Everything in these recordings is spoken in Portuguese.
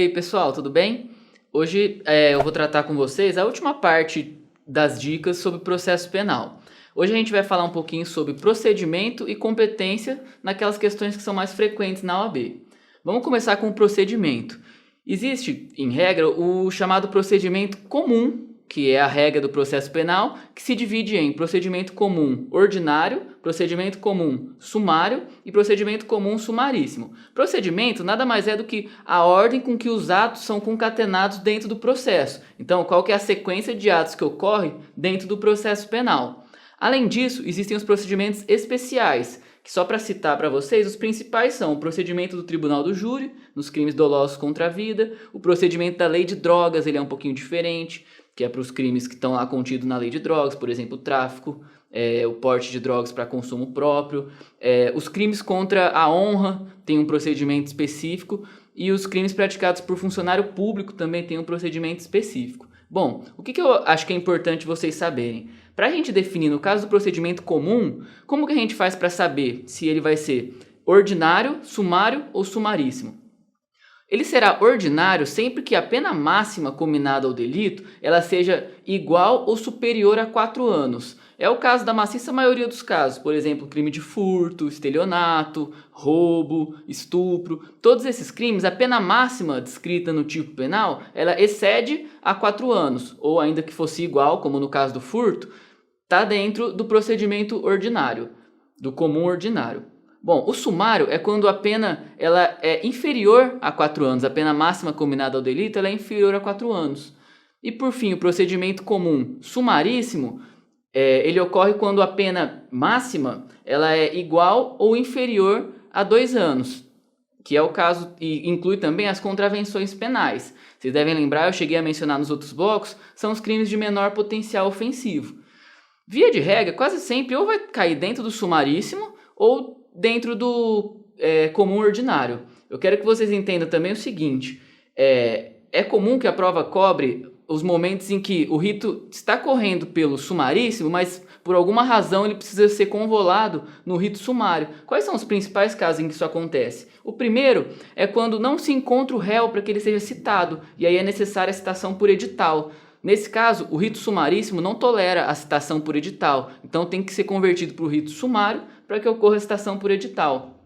aí, pessoal, tudo bem? Hoje eu vou tratar com vocês a última parte das dicas sobre processo penal. Hoje a gente vai falar um pouquinho sobre procedimento e competência naquelas questões que são mais frequentes na OAB. Vamos começar com o procedimento. Existe, em regra, o chamado procedimento comum, que é a regra do processo penal, que se divide em procedimento comum ordinário, procedimento comum sumário e procedimento comum sumaríssimo. Procedimento nada mais é do que a ordem com que os atos são concatenados dentro do processo. Então, qual que é a sequência de atos que ocorre dentro do processo penal. Além disso, existem os procedimentos especiais, que só para citar para vocês, os principais são o procedimento do Tribunal do Júri, nos crimes dolosos contra a vida, o procedimento da Lei de Drogas, ele é um pouquinho diferente, que é para os crimes que estão lá contidos na Lei de Drogas, por exemplo, o tráfico, o porte de drogas para consumo próprio, os crimes contra a honra tem um procedimento específico e os crimes praticados por funcionário público também tem um procedimento específico. Bom, o que eu acho que é importante vocês saberem? Para a gente definir, no caso do procedimento comum, como que a gente faz para saber se ele vai ser ordinário, sumário ou sumaríssimo? Ele será ordinário sempre que a pena máxima combinada ao delito ela seja igual ou superior a 4 anos. É o caso da maciça maioria dos casos, por exemplo, crime de furto, estelionato, roubo, estupro. Todos esses crimes, a pena máxima descrita no tipo penal, ela excede a 4 anos, ou ainda que fosse igual, como no caso do furto, está dentro do procedimento ordinário, do comum ordinário. Bom, o sumário é quando a pena ela é inferior a 4 anos, a pena máxima combinada ao delito ela é inferior a 4 anos. E por fim, o procedimento comum sumaríssimo, ele ocorre quando a pena máxima ela é igual ou inferior a 2 anos, que é o caso, e inclui também as contravenções penais. Vocês devem lembrar, eu cheguei a mencionar nos outros blocos, são os crimes de menor potencial ofensivo. Via de regra, quase sempre ou vai cair dentro do sumaríssimo ou dentro do comum ordinário. Eu quero que vocês entendam também o seguinte, é comum que a prova cobre os momentos em que o rito está correndo pelo sumaríssimo, mas por alguma razão ele precisa ser convolado no rito sumário. Quais são os principais casos em que isso acontece? O primeiro é quando não se encontra o réu para que ele seja citado, e aí é necessária a citação por edital. Nesse caso, o rito sumaríssimo não tolera a citação por edital, então tem que ser convertido para o rito sumário para que ocorra a citação por edital.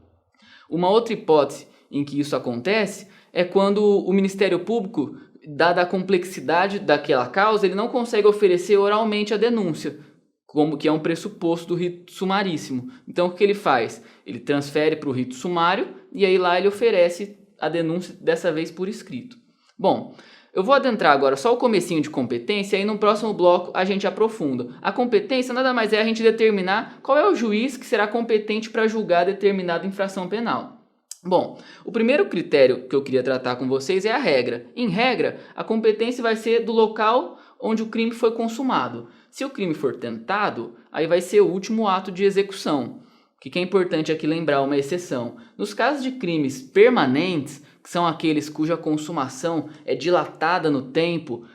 Uma outra hipótese em que isso acontece é quando o Ministério Público, dada a complexidade daquela causa, ele não consegue oferecer oralmente a denúncia, como que é um pressuposto do rito sumaríssimo. Então o que ele faz? Ele transfere para o rito sumário e aí lá ele oferece a denúncia, dessa vez por escrito. Bom, eu vou adentrar agora só o comecinho de competência e aí no próximo bloco a gente aprofunda. A competência nada mais é a gente determinar qual é o juiz que será competente para julgar determinada infração penal. Bom, o primeiro critério que eu queria tratar com vocês é a regra. Em regra, a competência vai ser do local onde o crime foi consumado. Se o crime for tentado, aí vai ser o último ato de execução. O que é importante aqui lembrar uma exceção. Nos casos de crimes permanentes, que são aqueles cuja consumação é dilatada no tempo,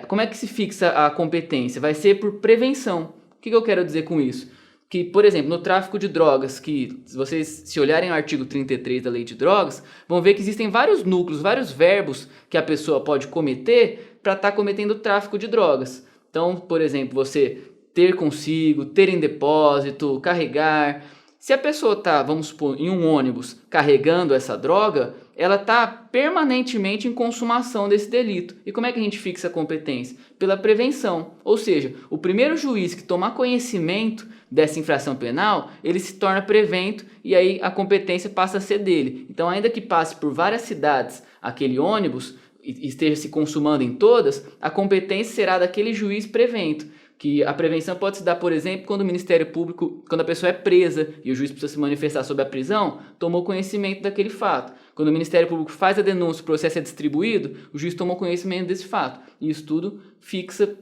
como é que se fixa a competência? Vai ser por prevenção. O que eu quero dizer com isso? Que, por exemplo, no tráfico de drogas, que se vocês se olharem o artigo 33 da Lei de Drogas, vão ver que existem vários núcleos, vários verbos que a pessoa pode cometer para estar cometendo tráfico de drogas. Então, por exemplo, você ter consigo, ter em depósito, carregar. Se a pessoa está, vamos supor, em um ônibus carregando essa droga, ela está permanentemente em consumação desse delito. E como é que a gente fixa a competência? Pela prevenção. Ou seja, o primeiro juiz que tomar conhecimento dessa infração penal, ele se torna prevento e aí a competência passa a ser dele. Então, ainda que passe por várias cidades aquele ônibus e esteja se consumando em todas, a competência será daquele juiz prevento. Que a prevenção pode se dar, por exemplo, quando o Ministério Público, quando a pessoa é presa e o juiz precisa se manifestar sobre a prisão, tomou conhecimento daquele fato. Quando o Ministério Público faz a denúncia, o processo é distribuído, o juiz tomou conhecimento desse fato. E isso tudo fixa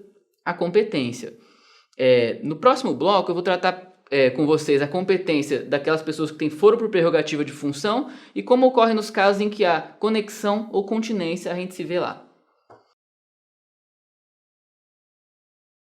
a competência. No próximo bloco eu vou tratar com vocês a competência daquelas pessoas que têm foro por prerrogativa de função e como ocorre nos casos em que há conexão ou continência, a gente se vê lá.